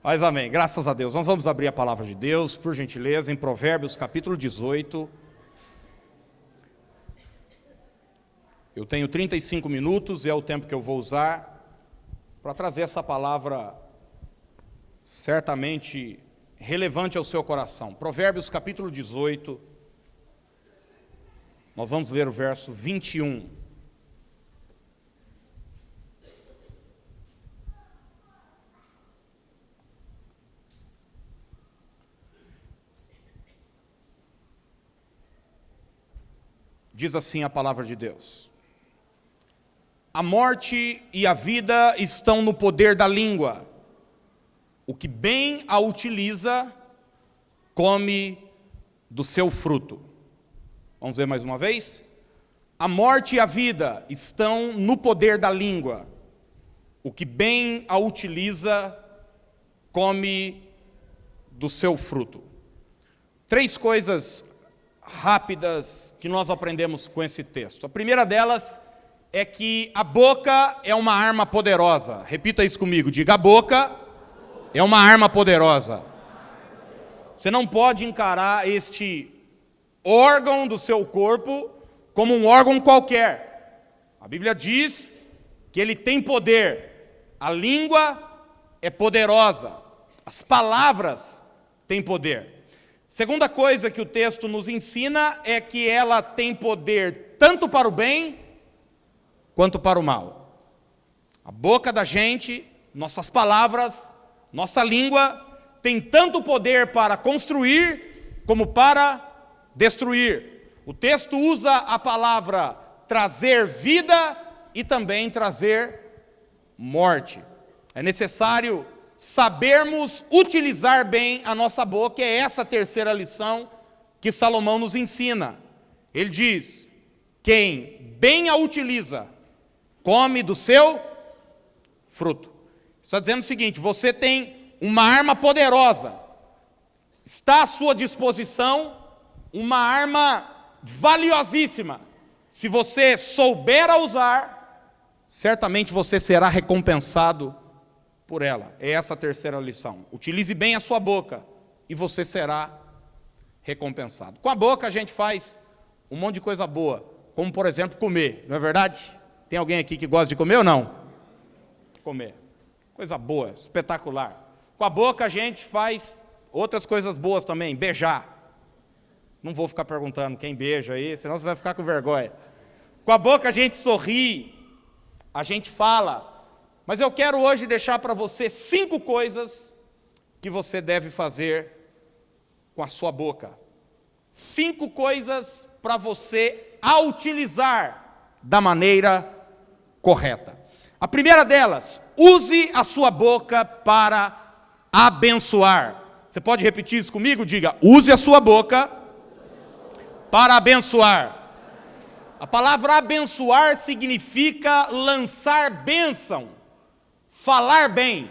Mas amém, graças a Deus. Nós vamos abrir a palavra de Deus, por gentileza, em Provérbios capítulo 18. Eu tenho 35 minutos e é o tempo que eu vou usar para trazer essa palavra certamente relevante ao seu coração. Provérbios capítulo 18, nós vamos ler o verso 21. Diz assim a palavra de Deus: a morte e a vida estão no poder da língua. O que bem a utiliza, come do seu fruto. Vamos ver mais uma vez? A morte e a vida estão no poder da língua. O que bem a utiliza, come do seu fruto. Três coisas rápidas que nós aprendemos com esse texto. A primeira delas é que a boca é uma arma poderosa. Repita isso comigo, diga: a boca é uma arma poderosa. Você não pode encarar este órgão do seu corpo como um órgão qualquer. A Bíblia diz que ele tem poder. A língua é poderosa. As palavras têm poder. Segunda coisa que o texto nos ensina é que ela tem poder tanto para o bem quanto para o mal. A boca da gente, nossas palavras, nossa língua tem tanto poder para construir como para destruir. O texto usa a palavra trazer vida e também trazer morte. É necessário sabermos utilizar bem a nossa boca. É essa a terceira lição que Salomão nos ensina. Ele diz: quem bem a utiliza, come do seu fruto. Está dizendo o seguinte: você tem uma arma poderosa, está à sua disposição uma arma valiosíssima. Se você souber a usar, certamente você será recompensado por ela. É essa a terceira lição. Utilize bem a sua boca e você será recompensado. Com a boca a gente faz um monte de coisa boa, como por exemplo comer, não é verdade? Tem alguém aqui que gosta de comer ou não? Comer. Coisa boa, espetacular. Com a boca a gente faz outras coisas boas também, beijar. Não vou ficar perguntando quem beija aí, senão você vai ficar com vergonha. Com a boca a gente sorri, a gente fala. Mas eu quero hoje deixar para você 5 coisas que você deve fazer com a sua boca. 5 coisas para você a utilizar da maneira correta. A primeira delas: use a sua boca para abençoar. Você pode repetir isso comigo? Diga: use a sua boca para abençoar. A palavra abençoar significa lançar bênção, falar bem.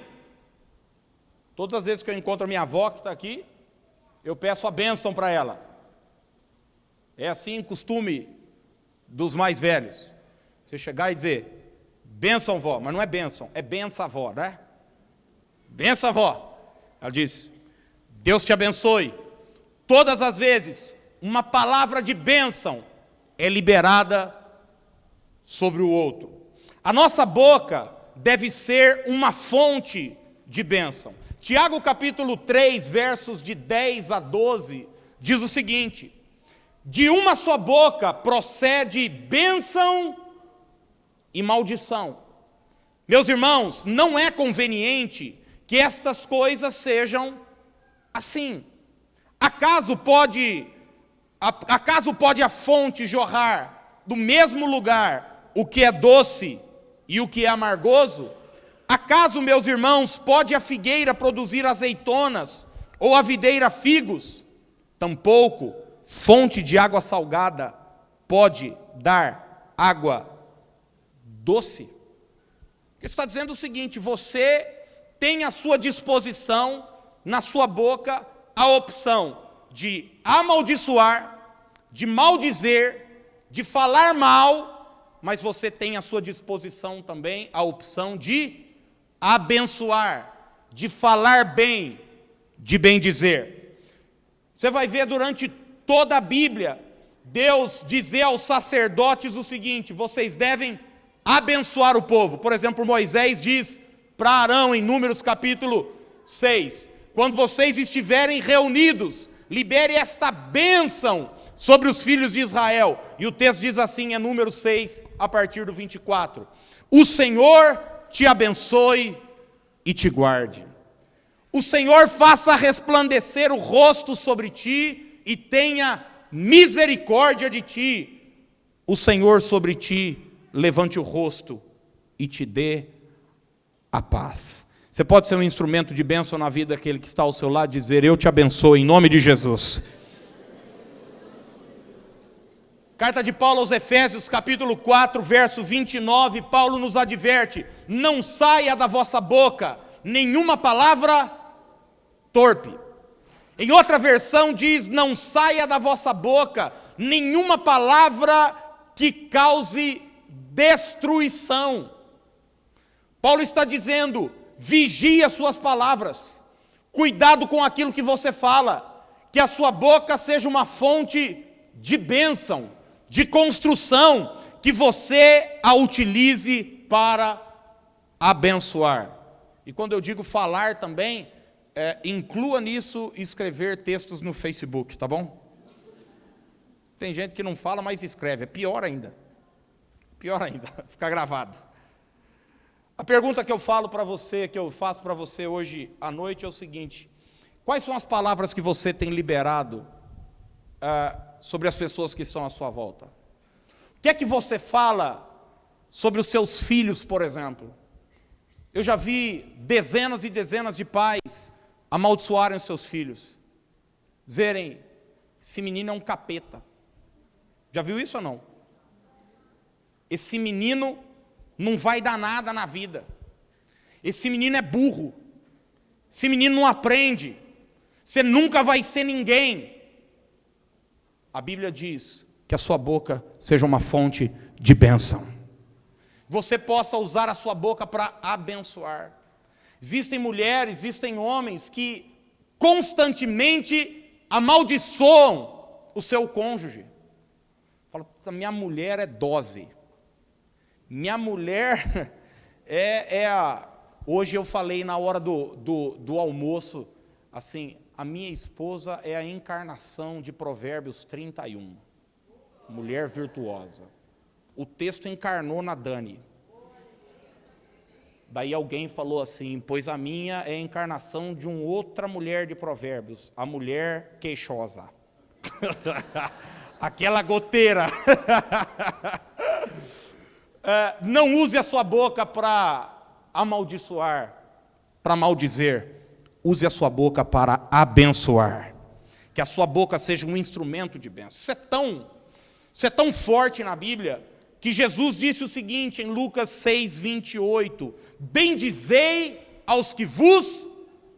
Todas as vezes que eu encontro a minha avó que está aqui, eu peço a bênção para ela. É assim o costume dos mais velhos. Você chegar e dizer: bênção, vó, mas não é bênção, é benção, avó, né? Benção, avó. Ela diz: Deus te abençoe. Todas as vezes, uma palavra de bênção é liberada sobre o outro. A nossa boca deve ser uma fonte de bênção. Tiago capítulo 3, versos de 10 a 12, diz o seguinte: de uma só boca procede bênção e maldição. Meus irmãos, não é conveniente que estas coisas sejam assim. Acaso pode a fonte jorrar do mesmo lugar o que é doce e o que é amargoso? Acaso, meus irmãos, pode a figueira produzir azeitonas ou a videira figos? Tampouco fonte de água salgada pode dar água doce. Ele está dizendo o seguinte: você tem à sua disposição, na sua boca, a opção de amaldiçoar, de maldizer, de falar mal, mas você tem à sua disposição também a opção de abençoar, de falar bem, de bem dizer. Você vai ver durante toda a Bíblia, Deus dizer aos sacerdotes o seguinte: vocês devem abençoar o povo. Por exemplo, Moisés diz para Arão, em Números capítulo 6, quando vocês estiverem reunidos, libere esta bênção sobre os filhos de Israel. E o texto diz assim, é Números 6, a partir do 24: o Senhor te abençoe e te guarde. O Senhor faça resplandecer o rosto sobre ti e tenha misericórdia de ti. O Senhor sobre ti levante o rosto e te dê a paz. Você pode ser um instrumento de bênção na vida daquele que está ao seu lado, dizer: eu te abençoo em nome de Jesus. Carta de Paulo aos Efésios, capítulo 4, verso 29, Paulo nos adverte: não saia da vossa boca nenhuma palavra torpe. Em outra versão diz: não saia da vossa boca nenhuma palavra que cause destruição. Paulo está dizendo: vigie as suas palavras, cuidado com aquilo que você fala, que a sua boca seja uma fonte de bênção, de construção, que você a utilize para abençoar. E quando eu digo falar também, inclua nisso escrever textos no Facebook, tá bom? Tem gente que não fala, mas escreve, é pior ainda. Pior ainda, fica gravado. A pergunta que eu falo para você, que eu faço para você hoje à noite é o seguinte: quais são as palavras que você tem liberado sobre as pessoas que estão à sua volta? O que é que você fala sobre os seus filhos, por exemplo? Eu já vi dezenas e dezenas de pais amaldiçoarem os seus filhos, dizerem: esse menino é um capeta. Já viu isso ou não? Esse menino não vai dar nada na vida. Esse menino é burro. Esse menino não aprende. Você nunca vai ser ninguém. A Bíblia diz que a sua boca seja uma fonte de bênção. Você possa usar a sua boca para abençoar. Existem mulheres, existem homens que constantemente amaldiçoam o seu cônjuge. Fala: minha mulher é dose. Minha mulher Hoje eu falei na hora do almoço, assim, a minha esposa é a encarnação de Provérbios 31. Mulher virtuosa. O texto encarnou na Dani. Daí alguém falou assim: pois a minha é a encarnação de uma outra mulher de Provérbios, a mulher queixosa. Aquela goteira. Não use a sua boca para amaldiçoar, para maldizer. Use a sua boca para abençoar. Que a sua boca seja um instrumento de bênção. Isso é tão forte na Bíblia, que Jesus disse o seguinte em Lucas 6, 28, bendizei aos que vos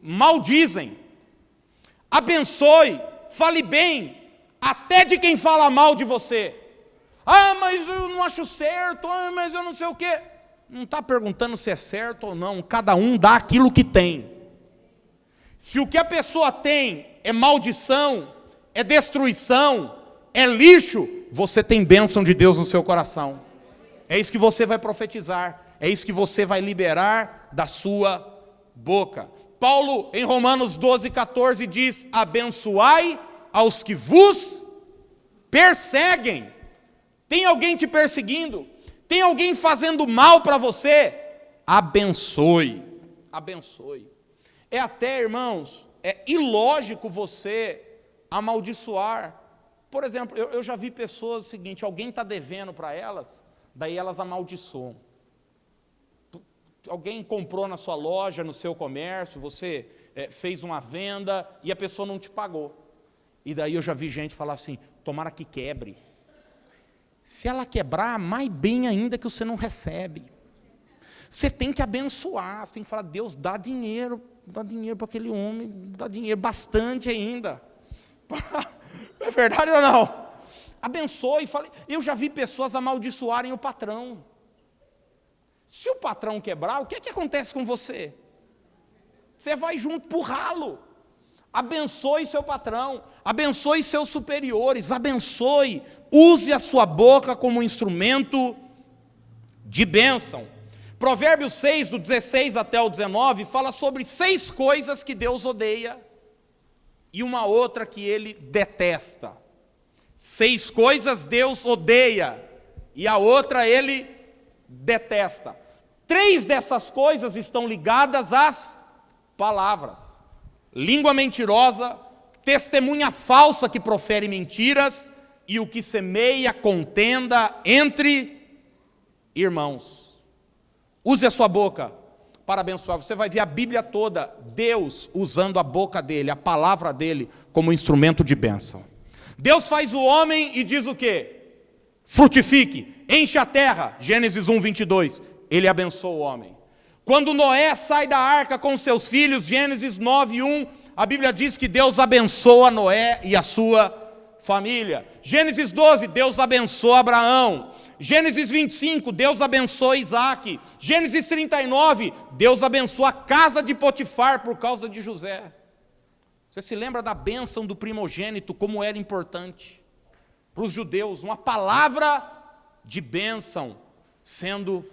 maldizem, abençoe, fale bem, até de quem fala mal de você. Ah, mas eu não acho certo, mas eu não sei o quê. Não está perguntando se é certo ou não, cada um dá aquilo que tem. Se o que a pessoa tem é maldição, é destruição, é lixo, você tem bênção de Deus no seu coração. É isso que você vai profetizar, é isso que você vai liberar da sua boca. Paulo, em Romanos 12, 14, diz: abençoai aos que vos perseguem. Tem alguém te perseguindo? Tem alguém fazendo mal para você? Abençoe. Abençoe. É até, irmãos, ilógico você amaldiçoar. Por exemplo, eu já vi pessoas o seguinte: alguém está devendo para elas, daí elas amaldiçoam. Alguém comprou na sua loja, no seu comércio, você fez uma venda e a pessoa não te pagou. E daí eu já vi gente falar assim: tomara que quebre. Se ela quebrar, mais bem ainda que você não recebe. Você tem que abençoar, você tem que falar: Deus, dá dinheiro para aquele homem, dá dinheiro, bastante ainda. É verdade ou não? Abençoe, fale. Eu já vi pessoas amaldiçoarem o patrão. Se o patrão quebrar, o que é que acontece com você? Você vai junto para o ralo. Abençoe seu patrão, abençoe seus superiores, abençoe, use a sua boca como instrumento de bênção. Provérbios 6, do 16 até o 19, fala sobre 6 coisas que Deus odeia e uma outra que Ele detesta. 6 coisas Deus odeia e a outra Ele detesta. 3 dessas coisas estão ligadas às palavras. Língua mentirosa, testemunha falsa que profere mentiras e o que semeia contenda entre irmãos. Use a sua boca para abençoar. Você vai ver a Bíblia toda, Deus usando a boca dele, a palavra dele, como instrumento de bênção. Deus faz o homem e diz o quê? Frutifique, enche a terra, Gênesis 1, 22. Ele abençoa o homem. Quando Noé sai da arca com seus filhos, Gênesis 9, 1, a Bíblia diz que Deus abençoa Noé e a sua família. Gênesis 12, Deus abençoa Abraão. Gênesis 25, Deus abençoa Isaac. Gênesis 39, Deus abençoa a casa de Potifar por causa de José. Você se lembra da bênção do primogênito, como era importante para os judeus, uma palavra de bênção sendo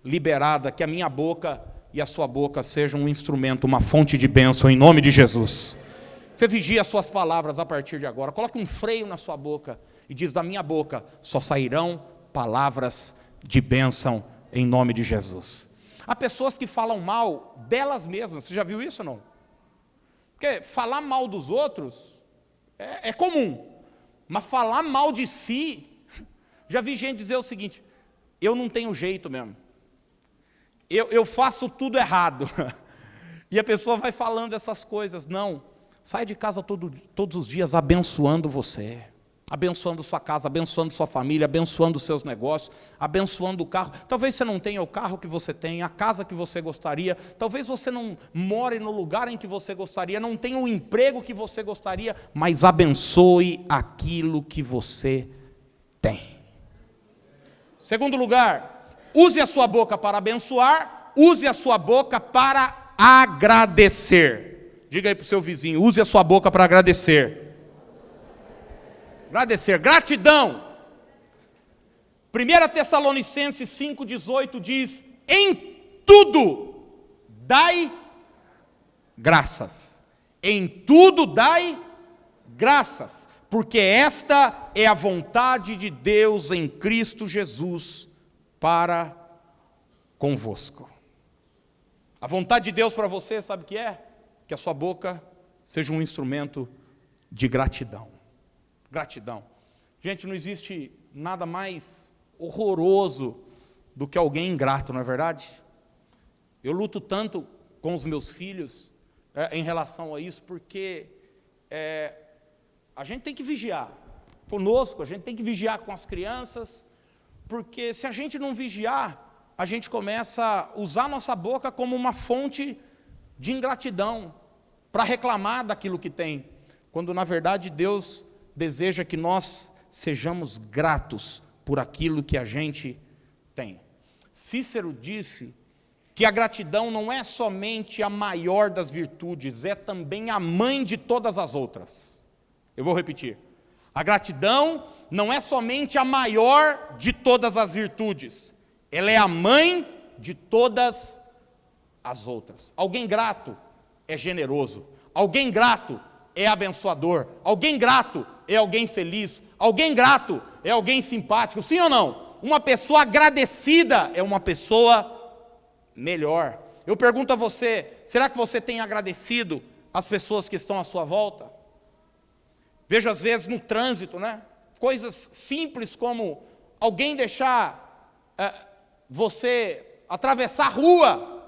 liberada, que a minha boca e a sua boca sejam um instrumento, uma fonte de bênção, em nome de Jesus. Você vigia as suas palavras a partir de agora, coloque um freio na sua boca e diz, da minha boca só sairão palavras de bênção, em nome de Jesus. Há pessoas que falam mal delas mesmas, você já viu isso ou não? Porque falar mal dos outros é comum, mas falar mal de si, já vi gente dizer o seguinte, eu não tenho jeito mesmo. Eu faço tudo errado. E a pessoa vai falando essas coisas. Não, sai de casa todos os dias abençoando você, abençoando sua casa, abençoando sua família, abençoando seus negócios, abençoando o carro. Talvez você não tenha o carro que você tem, a casa que você gostaria, talvez você não more no lugar em que você gostaria, não tenha o emprego que você gostaria, mas abençoe aquilo que você tem. Segundo lugar, use a sua boca para abençoar, use a sua boca para agradecer. Diga aí para o seu vizinho, use a sua boca para agradecer. Agradecer, gratidão. 1 Tessalonicenses 5,18 diz, em tudo dai graças. Em tudo dai graças, porque esta é a vontade de Deus em Cristo Jesus para convosco. A vontade de Deus para você, sabe o que é? Que a sua boca seja um instrumento de gratidão. Gratidão. Gente, não existe nada mais horroroso do que alguém ingrato, não é verdade? Eu luto tanto com os meus filhos em relação a isso, porque a gente tem que vigiar conosco, a gente tem que vigiar com as crianças, porque se a gente não vigiar, a gente começa a usar nossa boca como uma fonte de ingratidão, para reclamar daquilo que tem, quando na verdade Deus deseja que nós sejamos gratos por aquilo que a gente tem. Cícero disse que a gratidão não é somente a maior das virtudes, é também a mãe de todas as outras. Eu vou repetir. A gratidão não é somente a maior de todas as virtudes, ela é a mãe de todas as outras. Alguém grato é generoso, alguém grato é abençoador, alguém grato é alguém feliz, alguém grato é alguém simpático, sim ou não? Uma pessoa agradecida é uma pessoa melhor. Eu pergunto a você, será que você tem agradecido as pessoas que estão à sua volta? Vejo às vezes no trânsito, né? Coisas simples como alguém deixar você atravessar a rua.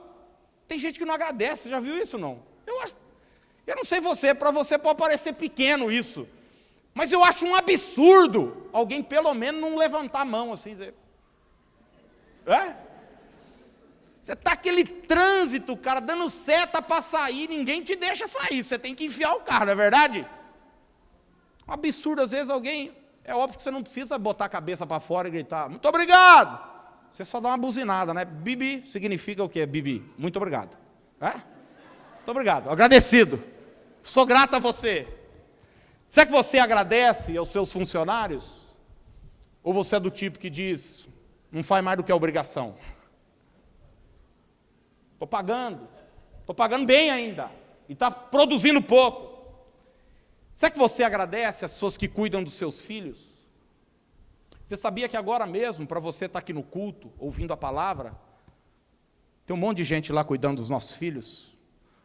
Tem gente que não agradece, já viu isso não? Eu não sei você, para você pode parecer pequeno isso, mas eu acho um absurdo alguém pelo menos não levantar a mão assim, dizer, você está aquele trânsito, cara, dando seta para sair, ninguém te deixa sair, você tem que enfiar o carro, não é verdade? Um absurdo, às vezes alguém, é óbvio que você não precisa botar a cabeça para fora e gritar, muito obrigado, você só dá uma buzinada, né? Bibi significa o quê, Bibi? Muito obrigado, Muito obrigado, agradecido. Sou grato a você. Será que você agradece aos seus funcionários? Ou você é do tipo que diz, não faz mais do que a obrigação? Estou pagando bem ainda, e está produzindo pouco. Será que você agradece às pessoas que cuidam dos seus filhos? Você sabia que agora mesmo, para você estar aqui no culto, ouvindo a palavra, tem um monte de gente lá cuidando dos nossos filhos?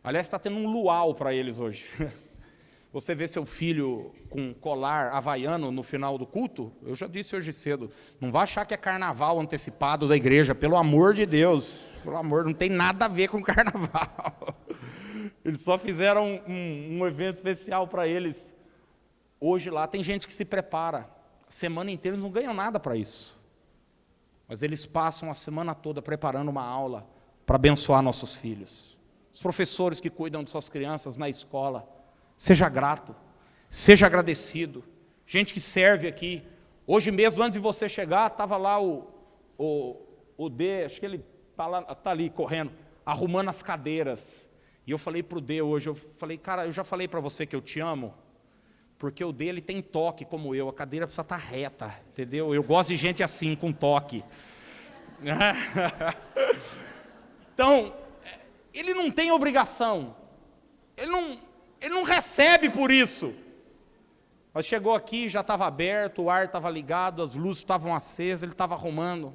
Aliás, está tendo um luau para eles hoje. Você vê seu filho com colar havaiano no final do culto? Eu já disse hoje cedo, não vai achar que é carnaval antecipado da igreja, pelo amor de Deus. Pelo amor, não tem nada a ver com carnaval. Eles só fizeram um evento especial para eles. Hoje lá tem gente que se prepara. A semana inteira eles não ganham nada para isso. Mas eles passam a semana toda preparando uma aula para abençoar nossos filhos. Os professores que cuidam de suas crianças na escola. Seja grato, seja agradecido. Gente que serve aqui. Hoje mesmo, antes de você chegar, estava lá o D, acho que ele está ali correndo, arrumando as cadeiras. E eu falei para o D hoje, eu falei, cara, eu já falei para você que eu te amo, porque o D ele tem toque como eu, a cadeira precisa estar reta, entendeu? Eu gosto de gente assim, com toque. Então, ele não tem obrigação, ele não recebe por isso. Mas chegou aqui, já estava aberto, o ar estava ligado, as luzes estavam acesas, ele estava arrumando.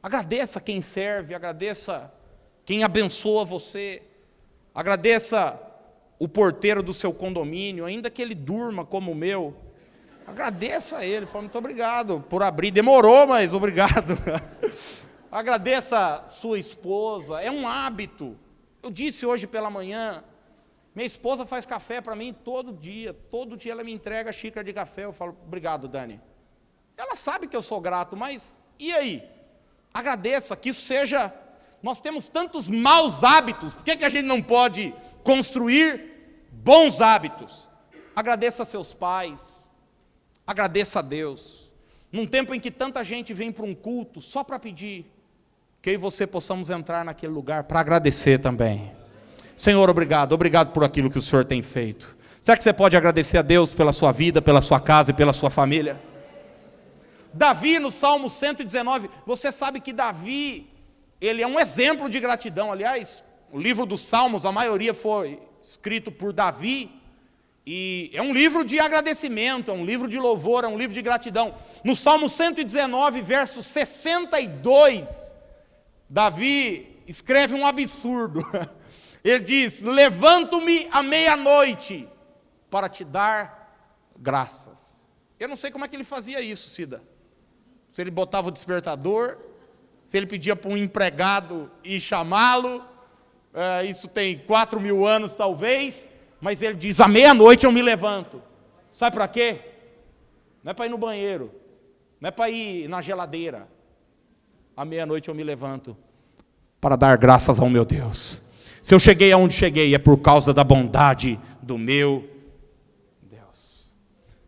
Agradeça quem serve, agradeça quem abençoa você, agradeça o porteiro do seu condomínio, ainda que ele durma como o meu. Agradeça a ele, fala, muito obrigado por abrir, demorou, mas obrigado. Agradeça sua esposa, é um hábito. Eu disse hoje pela manhã, minha esposa faz café para mim todo dia ela me entrega a xícara de café, eu falo, obrigado, Dani. Ela sabe que eu sou grato, mas e aí? Agradeça, que isso seja, nós temos tantos maus hábitos, por que a gente não pode construir bons hábitos? Agradeça a seus pais, agradeça a Deus, num tempo em que tanta gente vem para um culto só para pedir, que eu e você possamos entrar naquele lugar para agradecer também. Senhor, obrigado por aquilo que o Senhor tem feito. Será que você pode agradecer a Deus pela sua vida, pela sua casa e pela sua família? Davi, no Salmo 119, você sabe que Davi, ele é um exemplo de gratidão. Aliás, o livro dos Salmos, a maioria foi escrito por Davi, e é um livro de agradecimento, é um livro de louvor, é um livro de gratidão. No Salmo 119, verso 62, Davi escreve um absurdo. Ele diz, levanto-me à meia-noite para te dar graças. Eu não sei como é que ele fazia isso, Cida. Se ele botava o despertador, se ele pedia para um empregado ir chamá-lo, isso tem 4.000 anos talvez, mas ele diz, à meia-noite eu me levanto. Sabe para quê? Não é para ir no banheiro, não é para ir na geladeira. À meia-noite eu me levanto para dar graças ao meu Deus. Se eu cheguei aonde cheguei, é por causa da bondade do meu Deus.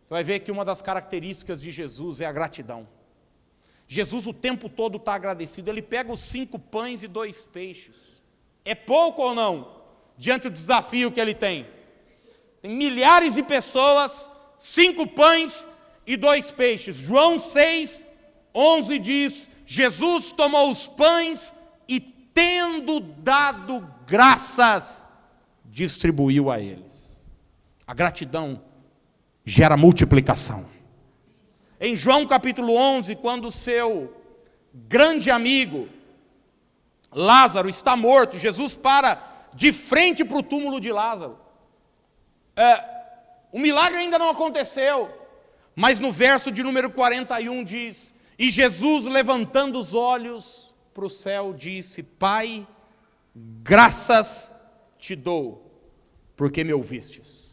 Você vai ver que uma das características de Jesus é a gratidão. Jesus o tempo todo está agradecido. Ele pega os 5 pães e 2 peixes. É pouco ou não? Diante do desafio que ele tem. Tem milhares de pessoas, 5 pães e 2 peixes. João 6:11 diz, Jesus tomou os pães e tendo dado graças, distribuiu a eles. A gratidão gera multiplicação. Em João capítulo 11, quando o seu grande amigo Lázaro está morto, Jesus para de frente para o túmulo de Lázaro. O milagre ainda não aconteceu, mas no verso de número 41 diz, e Jesus levantando os olhos para o céu disse, Pai, graças te dou, porque me ouvistes.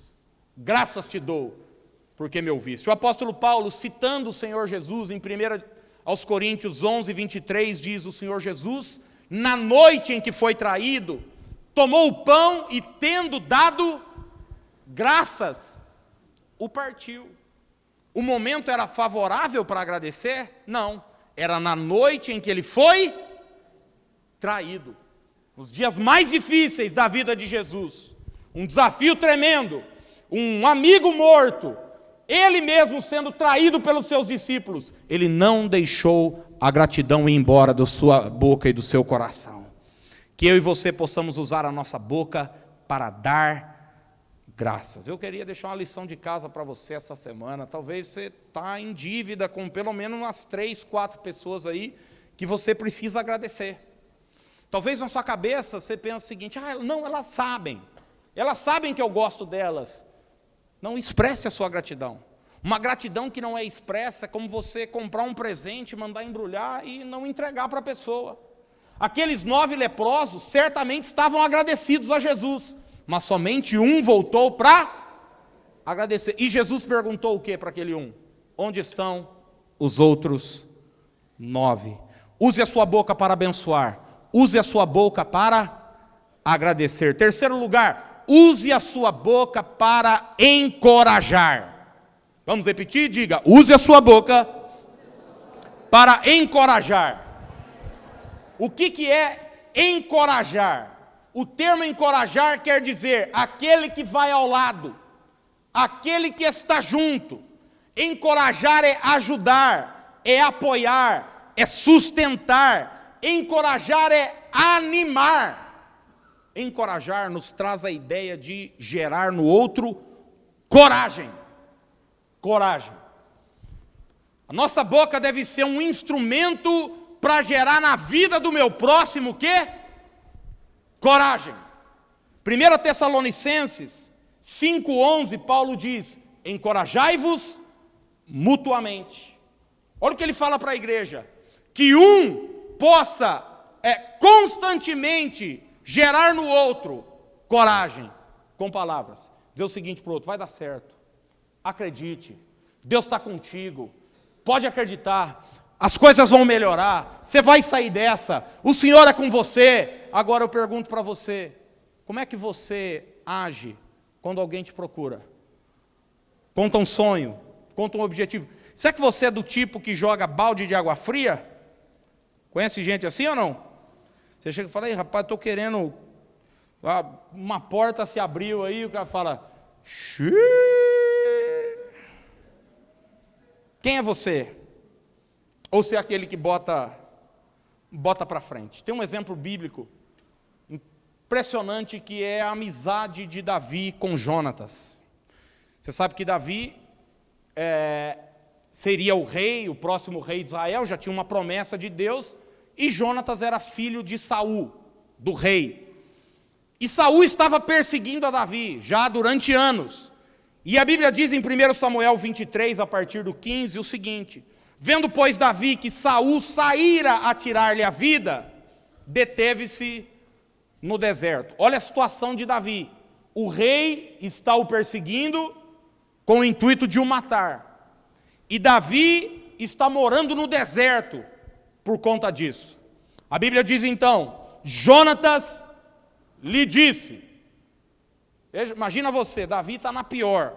Graças te dou, porque me ouviste. O apóstolo Paulo, citando o Senhor Jesus, em 1 aos Coríntios 11:23, diz, o Senhor Jesus, na noite em que foi traído, tomou o pão e tendo dado graças, o partiu. O momento era favorável para agradecer? Não. Era na noite em que ele foi traído. nos dias mais difíceis da vida de Jesus, um desafio tremendo, um amigo morto, ele mesmo sendo traído pelos seus discípulos, ele não deixou a gratidão ir embora da sua boca e do seu coração. Que eu e você possamos usar a nossa boca para dar graças. Eu queria deixar uma lição de casa para você essa semana. Talvez você está em dívida com pelo menos umas 3, 4 pessoas aí que você precisa agradecer. Talvez na sua cabeça você pense o seguinte: não, elas sabem que eu gosto delas. Não expresse a sua gratidão. Uma gratidão que não é expressa é como você comprar um presente, mandar embrulhar e não entregar para a pessoa. Aqueles 9 leprosos certamente estavam agradecidos a Jesus, mas somente um voltou para agradecer. E Jesus perguntou o que para aquele um? Onde estão os outros 9? Use a sua boca para abençoar. Use a sua boca para agradecer. Terceiro lugar, use a sua boca para encorajar. Vamos repetir? Diga, use a sua boca para encorajar. O que é encorajar? O termo encorajar quer dizer aquele que vai ao lado, aquele que está junto. Encorajar é ajudar, é apoiar, é sustentar. Encorajar é animar. Encorajar nos traz a ideia de gerar no outro coragem. Coragem. A nossa boca deve ser um instrumento para gerar na vida do meu próximo o quê? Coragem. 1 Tessalonicenses 5,11, Paulo diz: encorajai-vos mutuamente. Olha o que ele fala para a igreja: que um possa constantemente gerar no outro coragem, com palavras. Dizer o seguinte para o outro: vai dar certo, acredite, Deus está contigo, pode acreditar, as coisas vão melhorar, você vai sair dessa, o Senhor é com você. Agora eu pergunto para você: como é que você age quando alguém te procura? Conta um sonho, conta um objetivo. Será que você é do tipo que joga balde de água fria? Conhece gente assim ou não? Você chega e fala: ei, rapaz, estou querendo, uma porta se abriu aí, o cara fala: xiii. Quem é você? Ou se é aquele que bota para frente? Tem um exemplo bíblico impressionante que é a amizade de Davi com Jonatas. Você sabe que Davi seria o rei, o próximo rei de Israel, já tinha uma promessa de Deus, e Jonatas era filho de Saul, do rei. E Saul estava perseguindo a Davi, já durante anos. E a Bíblia diz em 1 Samuel 23, a partir do 15, o seguinte: vendo, pois, Davi que Saul saíra a tirar-lhe a vida, deteve-se no deserto. Olha a situação de Davi. O rei está o perseguindo com o intuito de o matar. E Davi está morando no deserto por conta disso. A Bíblia diz então: Jonatas lhe disse. Imagina você, Davi está na pior.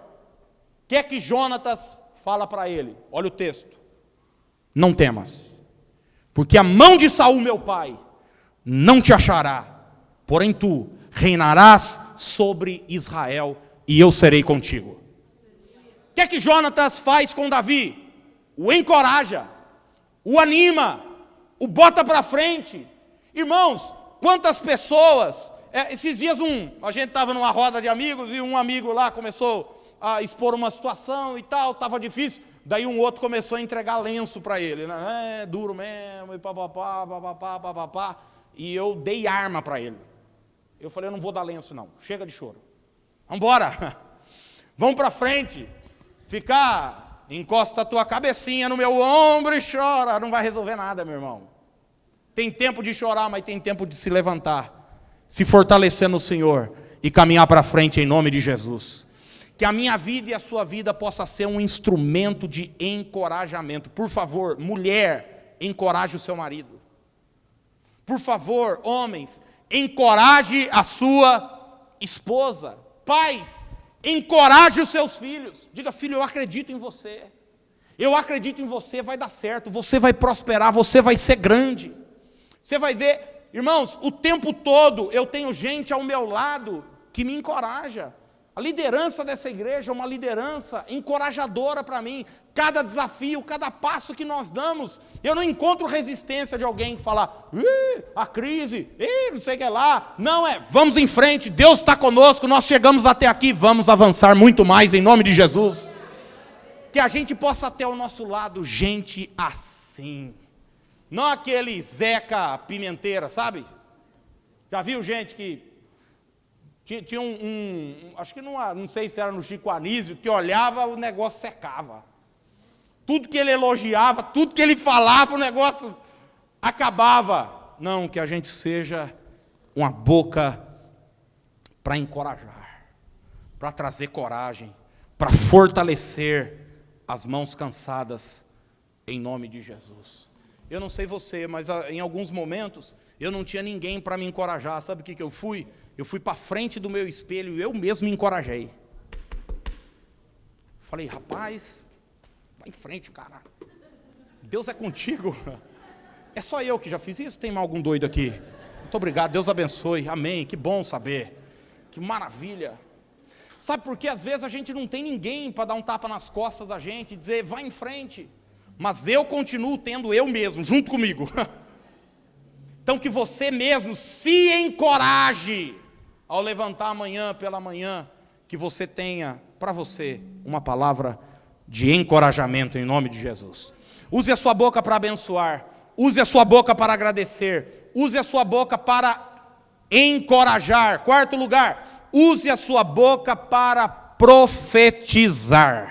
O que é que Jonatas fala para ele? Olha o texto: não temas, porque a mão de Saul meu pai não te achará, porém tu reinarás sobre Israel e eu serei contigo. O que é que Jonatas faz com Davi? O encoraja, o anima, o bota para frente. Irmãos, quantas pessoas, esses dias a gente estava numa roda de amigos e um amigo lá começou a expor uma situação e tal, estava difícil. Daí um outro começou a entregar lenço para ele, né? É duro mesmo, e papapá, papapá, papapá. E eu dei arma para ele. Eu falei: eu não vou dar lenço não, chega de choro. Vamos embora, vamos para frente. Encosta a tua cabecinha no meu ombro e chora. Não vai resolver nada, meu irmão. Tem tempo de chorar, mas tem tempo de se levantar, se fortalecer no Senhor e caminhar para frente em nome de Jesus. Que a minha vida e a sua vida possa ser um instrumento de encorajamento. Por favor, mulher, encoraje o seu marido. Por favor, homens, encoraje a sua esposa. Pais, encoraje os seus filhos. Diga: filho, eu acredito em você. Eu acredito em você, vai dar certo. Você vai prosperar, você vai ser grande. Você vai ver Irmãos, o tempo todo eu tenho gente ao meu lado que me encoraja. A liderança dessa igreja é uma liderança encorajadora para mim. Cada desafio, cada passo que nós damos, eu não encontro resistência de alguém que fala, a crise, não sei o que lá. Não, vamos em frente, Deus está conosco, nós chegamos até aqui, vamos avançar muito mais em nome de Jesus. Que a gente possa ter ao nosso lado gente assim. Não aquele Zeca Pimenteira, sabe? Já viu gente que... Tinha acho que não sei se era no Chico Anísio, que olhava, o negócio secava. Tudo que ele elogiava, tudo que ele falava, o negócio acabava. Não, que a gente seja uma boca para encorajar, para trazer coragem, para fortalecer as mãos cansadas, em nome de Jesus. Eu não sei você, mas em alguns momentos, eu não tinha ninguém para me encorajar. Sabe o que eu fui? Eu fui para frente do meu espelho e eu mesmo me encorajei. Falei, rapaz, vai em frente, cara. Deus é contigo. É só eu que já fiz isso? Tem mais algum doido aqui? Muito obrigado, Deus abençoe. Amém, que bom saber. Que maravilha. Sabe por que às vezes a gente não tem ninguém para dar um tapa nas costas da gente e dizer, vai em frente. Mas eu continuo tendo eu mesmo, junto comigo. Então que você mesmo se encoraje ao levantar amanhã pela manhã, que você tenha para você uma palavra de encorajamento em nome de Jesus. Use a sua boca para abençoar, use a sua boca para agradecer, use a sua boca para encorajar. Quarto lugar, use a sua boca para profetizar.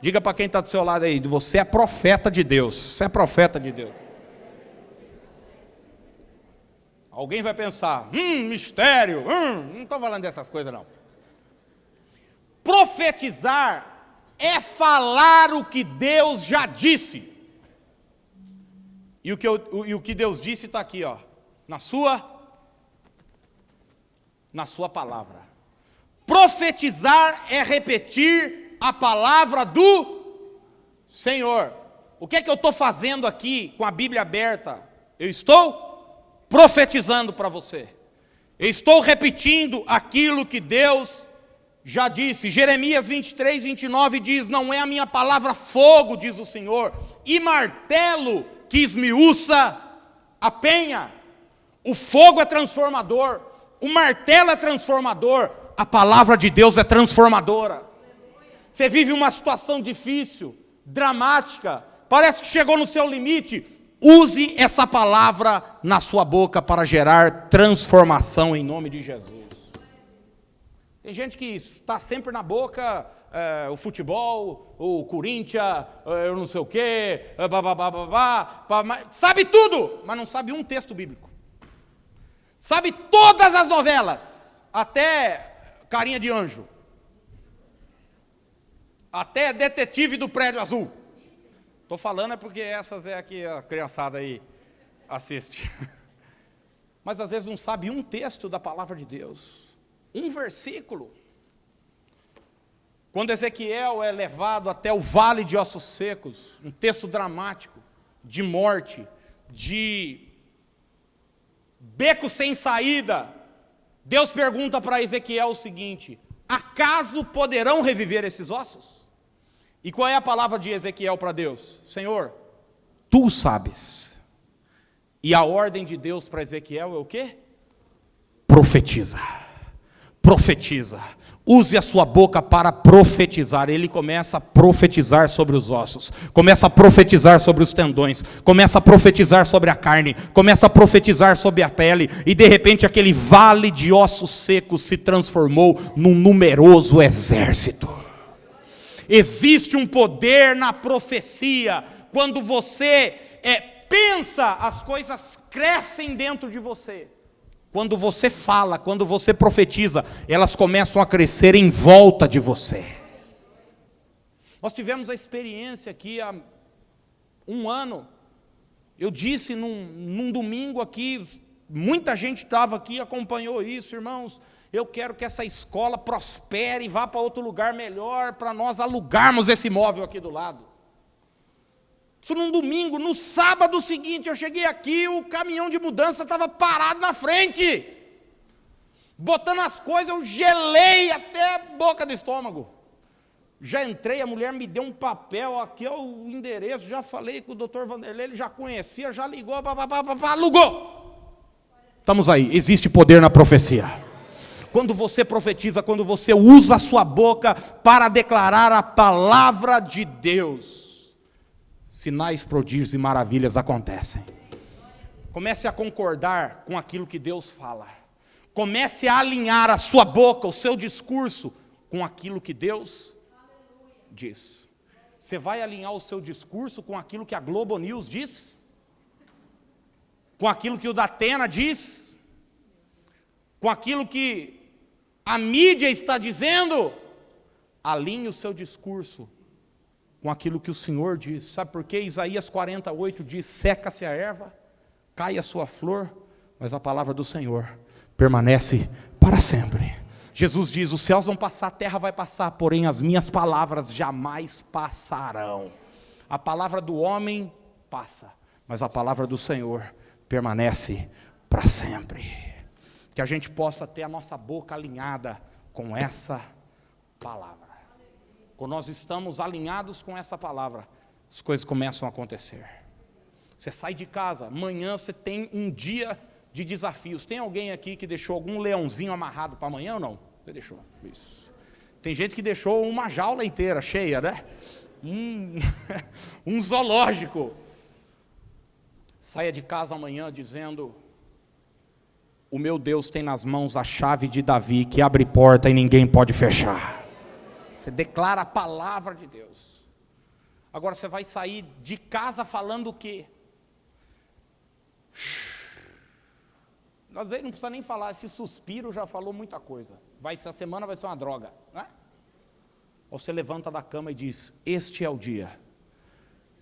Diga para quem está do seu lado aí, você é profeta de Deus, você é profeta de Deus. Alguém vai pensar, mistério, não estou falando dessas coisas não. Profetizar é falar o que Deus já disse. E o que Deus disse está aqui, ó, na sua palavra. Profetizar é repetir a palavra do Senhor. O que é que eu estou fazendo aqui com a Bíblia aberta? Eu estou profetizando para você. Eu estou repetindo aquilo que Deus já disse. Jeremias 23, 29 diz, não é a minha palavra fogo, diz o Senhor, e martelo que esmiuça a penha. O fogo é transformador, o martelo é transformador, a palavra de Deus é transformadora. Você vive uma situação difícil, dramática, parece que chegou no seu limite. Use essa palavra na sua boca para gerar transformação em nome de Jesus. Tem gente que está sempre na boca, o futebol, o Corinthians, eu não sei o quê, sabe tudo, mas não sabe um texto bíblico. Sabe todas as novelas, até Carinha de Anjo. Até Detetive do Prédio Azul. Estou falando porque essas é que a criançada aí assiste. Mas às vezes não sabe um texto da palavra de Deus. Um versículo. Quando Ezequiel é levado até o vale de ossos secos, um texto dramático, de morte, de beco sem saída, Deus pergunta para Ezequiel o seguinte, acaso poderão reviver esses ossos? E qual é a palavra de Ezequiel para Deus? Senhor, tu sabes. E a ordem de Deus para Ezequiel é o quê? Profetiza. Profetiza. Use a sua boca para profetizar. Ele começa a profetizar sobre os ossos, começa a profetizar sobre os tendões, começa a profetizar sobre a carne, começa a profetizar sobre a pele, e de repente aquele vale de ossos secos se transformou num numeroso exército. Existe um poder na profecia. Quando você pensa, as coisas crescem dentro de você. Quando você fala, quando você profetiza, elas começam a crescer em volta de você. Nós tivemos a experiência aqui há um ano. Eu disse num domingo aqui, muita gente estava aqui e acompanhou isso, irmãos. Eu quero que essa escola prospere e vá para outro lugar melhor, para nós alugarmos esse imóvel aqui do lado. Isso num domingo. No sábado seguinte, eu cheguei aqui, o caminhão de mudança estava parado na frente. Botando as coisas, eu gelei até a boca do estômago. Já entrei, a mulher me deu um papel, aqui é o endereço, já falei com o doutor Vanderlei, ele já conhecia, já ligou, alugou. Estamos aí, existe poder na profecia. Quando você profetiza, quando você usa a sua boca para declarar a palavra de Deus, sinais, prodígios e maravilhas acontecem. Comece a concordar com aquilo que Deus fala. Comece a alinhar a sua boca, o seu discurso, com aquilo que Deus diz. Você vai alinhar o seu discurso com aquilo que a Globo News diz? Com aquilo que o Datena diz? Com aquilo que a mídia está dizendo? Alinhe o seu discurso com aquilo que o Senhor diz. Sabe por quê? Isaías 48 diz: seca-se a erva, cai a sua flor, mas a palavra do Senhor permanece para sempre. Jesus diz: os céus vão passar, a terra vai passar, porém as minhas palavras jamais passarão. A palavra do homem passa, mas a palavra do Senhor permanece para sempre. Que a gente possa ter a nossa boca alinhada com essa palavra. Quando nós estamos alinhados com essa palavra, as coisas começam a acontecer. Você sai de casa, amanhã você tem um dia de desafios. Tem alguém aqui que deixou algum leãozinho amarrado para amanhã ou não? Você deixou, isso. Tem gente que deixou uma jaula inteira, cheia, né? Um zoológico. Saia de casa amanhã dizendo: o meu Deus tem nas mãos a chave de Davi, que abre porta e ninguém pode fechar. Você declara a palavra de Deus. Agora você vai sair de casa falando o quê? Às vezes não precisa nem falar, esse suspiro já falou muita coisa. A semana vai ser uma droga, né? Ou você levanta da cama e diz: este é o dia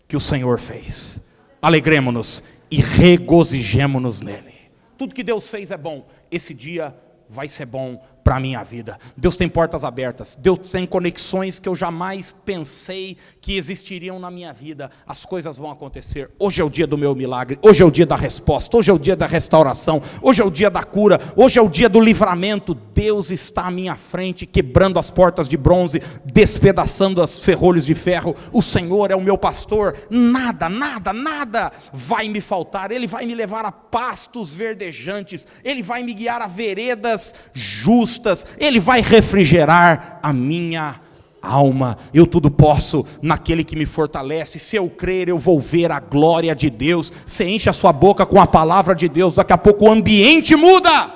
que o Senhor fez. Alegremo-nos e regozijemo-nos nele. Tudo que Deus fez é bom. Esse dia vai ser bom para a minha vida. Deus tem portas abertas. Deus tem conexões que eu jamais pensei que existiriam na minha vida. As coisas vão acontecer. Hoje é o dia do meu milagre. Hoje é o dia da resposta. Hoje é o dia da restauração. Hoje é o dia da cura. Hoje é o dia do livramento. Deus está à minha frente, quebrando as portas de bronze, despedaçando os ferrolhos de ferro. O Senhor é o meu pastor. Nada, nada, nada vai me faltar. Ele vai me levar a pastos verdejantes. Ele vai me guiar a veredas justas. Ele vai refrigerar a minha alma. Eu tudo posso naquele que me fortalece. Se eu crer, eu vou ver a glória de Deus. Você enche a sua boca com a palavra de Deus, daqui a pouco o ambiente muda,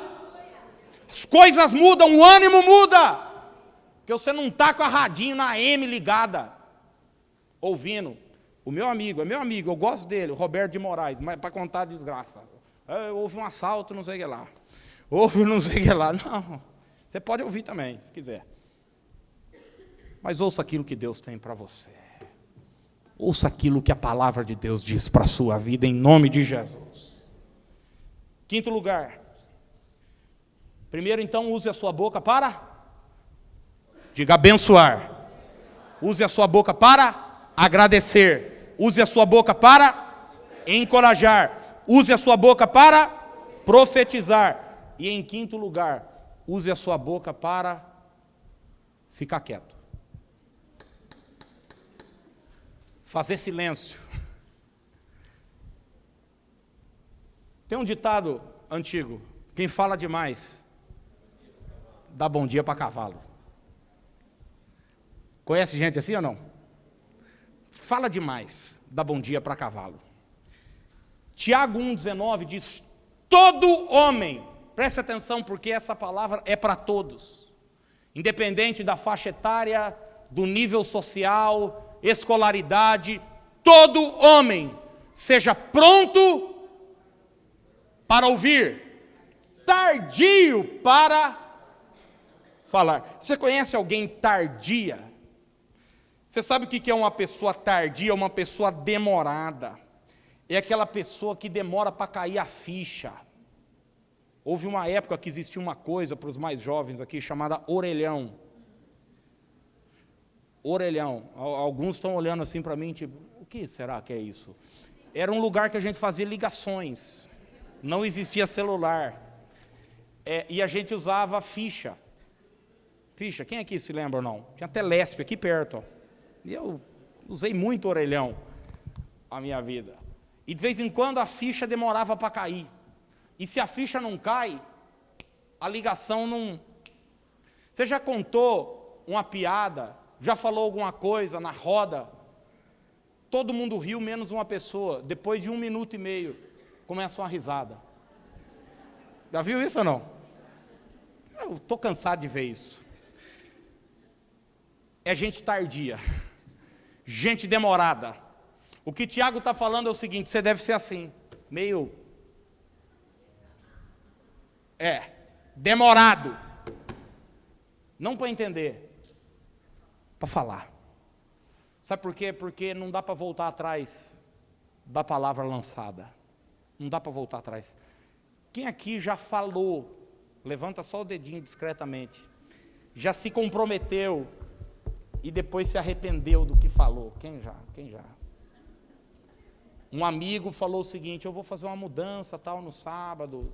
as coisas mudam, o ânimo muda, porque você não está com a radinho na AM ligada, ouvindo. O meu amigo, é meu amigo, eu gosto dele, o Roberto de Moraes, mas para contar a desgraça. Houve um assalto, não sei o que lá. Houve não sei o que lá. Não. Você pode ouvir também, se quiser. Mas ouça aquilo que Deus tem para você. Ouça aquilo que a palavra de Deus diz para a sua vida, em nome de Jesus. Quinto lugar. Primeiro, então, use a sua boca para... diga abençoar. Use a sua boca para agradecer. Use a sua boca para encorajar. Use a sua boca para profetizar. E em quinto lugar, use a sua boca para ficar quieto. Fazer silêncio. Tem um ditado antigo: quem fala demais dá bom dia para cavalo. Conhece gente assim ou não? Fala demais, dá bom dia para cavalo. Tiago 1,19 diz: todo homem, preste atenção, porque essa palavra é para todos, independente da faixa etária, do nível social, escolaridade, todo homem seja pronto para ouvir, tardio para falar. Você conhece alguém tardia? Você sabe o que é uma pessoa tardia, uma pessoa demorada? É aquela pessoa que demora para cair a ficha. Houve uma época que existia uma coisa para os mais jovens aqui chamada orelhão. Orelhão. Alguns estão olhando assim para mim, tipo, o que será que é isso? Era um lugar que a gente fazia ligações. Não existia celular. E a gente usava ficha. Ficha, quem aqui se lembra ou não? Tinha Telesp aqui perto. Ó. E eu usei muito orelhão a minha vida. E de vez em quando a ficha demorava para cair. E se a ficha não cai, a ligação não... Você já contou uma piada, já falou alguma coisa na roda, todo mundo riu, menos uma pessoa. Depois de 1 minuto e meio, começa uma risada. Já viu isso ou não? Eu estou cansado de ver isso. É gente tardia, gente demorada. O que Tiago está falando é o seguinte, você deve ser assim, meio... demorado. Não para entender, para falar. Sabe por quê? Porque não dá para voltar atrás da palavra lançada. Não dá para voltar atrás. Quem aqui já falou, levanta só o dedinho discretamente, já se comprometeu e depois se arrependeu do que falou? Quem já? Quem já? Um amigo falou o seguinte, eu vou fazer uma mudança tal no sábado,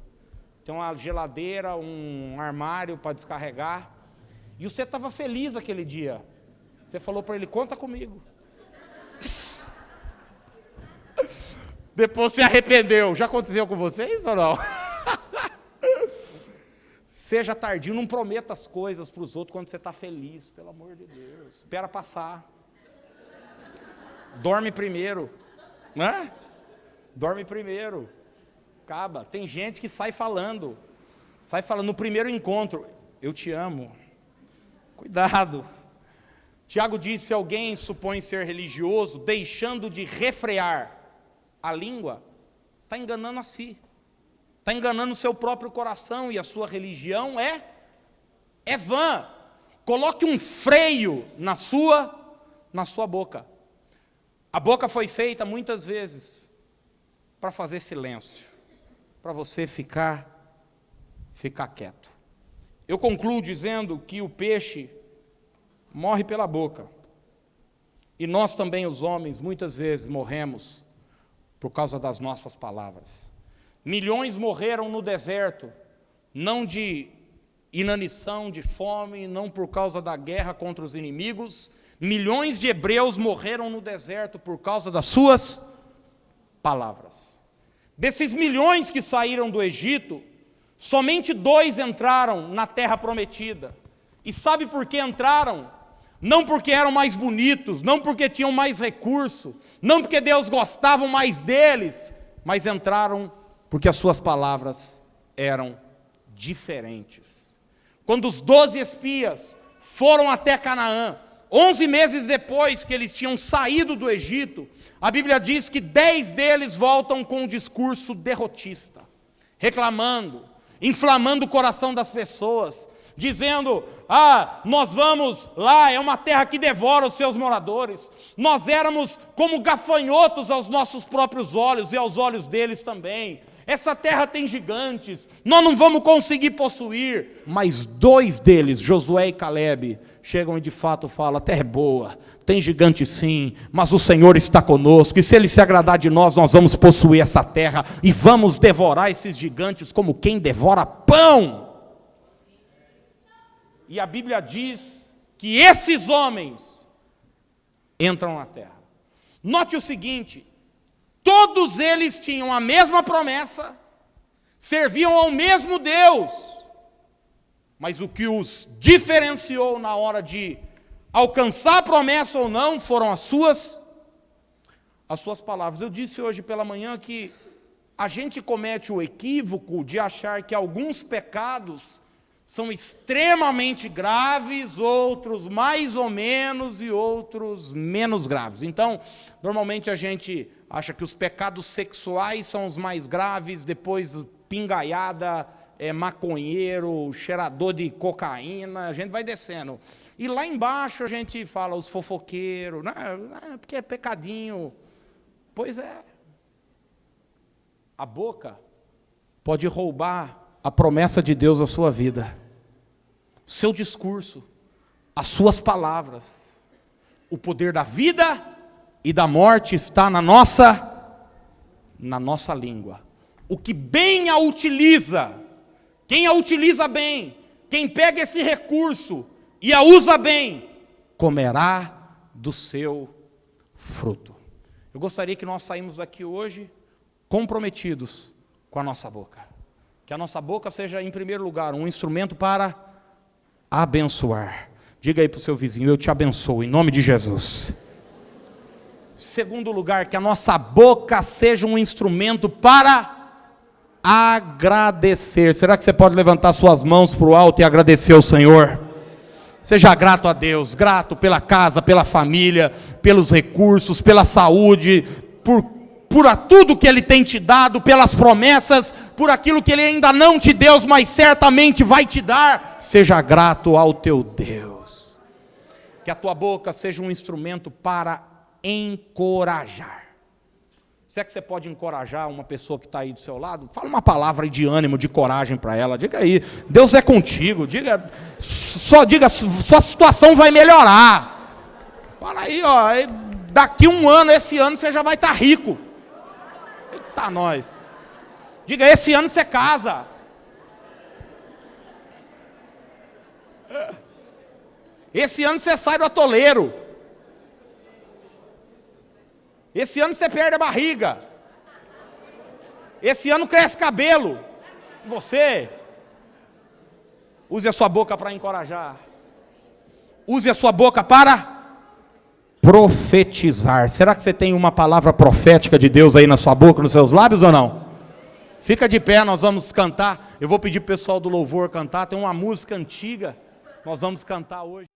tem uma geladeira, um armário para descarregar, e você estava feliz aquele dia. Você falou para ele, conta comigo. Depois se arrependeu. Já aconteceu com vocês ou não? Seja tardio, não prometa as coisas para os outros quando você está feliz, pelo amor de Deus. Espera passar. Dorme primeiro. Né? Dorme primeiro. Acaba. Tem gente que sai falando no primeiro encontro, eu te amo. Cuidado. Tiago disse, se alguém supõe ser religioso, deixando de refrear a língua, está enganando a si. Está enganando o seu próprio coração, e a sua religião é vã. Coloque um freio na sua boca. A boca foi feita muitas vezes para fazer silêncio, para você ficar quieto. Eu concluo dizendo que o peixe morre pela boca. E nós também, os homens, muitas vezes morremos por causa das nossas palavras. Milhões morreram no deserto, não de inanição, de fome, não por causa da guerra contra os inimigos. Milhões de hebreus morreram no deserto por causa das suas palavras. Desses milhões que saíram do Egito, somente 2 entraram na terra prometida. E sabe por que entraram? Não porque eram mais bonitos, não porque tinham mais recurso, não porque Deus gostava mais deles, mas entraram porque as suas palavras eram diferentes. Quando os 12 espias foram até Canaã, 11 meses depois que eles tinham saído do Egito, a Bíblia diz que 10 deles voltam com um discurso derrotista, reclamando, inflamando o coração das pessoas, dizendo, nós vamos lá, é uma terra que devora os seus moradores, nós éramos como gafanhotos aos nossos próprios olhos e aos olhos deles também, essa terra tem gigantes, nós não vamos conseguir possuir. Mas 2 deles, Josué e Calebe, chegam e de fato falam, a terra é boa, tem gigante sim, mas o Senhor está conosco, e se Ele se agradar de nós, nós vamos possuir essa terra, e vamos devorar esses gigantes como quem devora pão. E a Bíblia diz que esses homens entram na terra. Note o seguinte, todos eles tinham a mesma promessa, serviam ao mesmo Deus, mas o que os diferenciou na hora de alcançar a promessa ou não, foram as suas palavras. Eu disse hoje pela manhã que a gente comete o equívoco de achar que alguns pecados são extremamente graves, outros mais ou menos e outros menos graves. Então, normalmente a gente acha que os pecados sexuais são os mais graves, depois pingaiada, maconheiro, cheirador de cocaína, a gente vai descendo. E lá embaixo a gente fala os fofoqueiros, porque é pecadinho. Pois é. A boca pode roubar a promessa de Deus à sua vida, seu discurso, as suas palavras, o poder da vida e da morte está na nossa língua. O que bem a utiliza, quem a utiliza bem, quem pega esse recurso e a usa bem, comerá do seu fruto. Eu gostaria que nós saímos daqui hoje comprometidos com a nossa boca. Que a nossa boca seja, em primeiro lugar, um instrumento para abençoar. Diga aí para o seu vizinho: eu te abençoo, em nome de Jesus. Segundo lugar, que a nossa boca seja um instrumento para agradecer. Será que você pode levantar suas mãos para o alto e agradecer ao Senhor? Seja grato a Deus, grato pela casa, pela família, pelos recursos, pela saúde, por tudo que Ele tem te dado, pelas promessas, por aquilo que Ele ainda não te deu, mas certamente vai te dar. Seja grato ao teu Deus. Que a tua boca seja um instrumento para encorajar. Será que você pode encorajar uma pessoa que está aí do seu lado? Fala uma palavra de ânimo, de coragem para ela. Diga aí, Deus é contigo. Diga, sua situação vai melhorar. Fala aí, ó, daqui um ano, esse ano você já vai estar rico. Eita nós. Diga, esse ano você casa. Esse ano você sai do atoleiro. Esse ano você perde a barriga. Esse ano cresce cabelo. Você use a sua boca para encorajar. Use a sua boca para profetizar. Será que você tem uma palavra profética de Deus aí na sua boca, nos seus lábios ou não? Fica de pé, nós vamos cantar. Eu vou pedir para o pessoal do louvor cantar. Tem uma música antiga, nós vamos cantar hoje.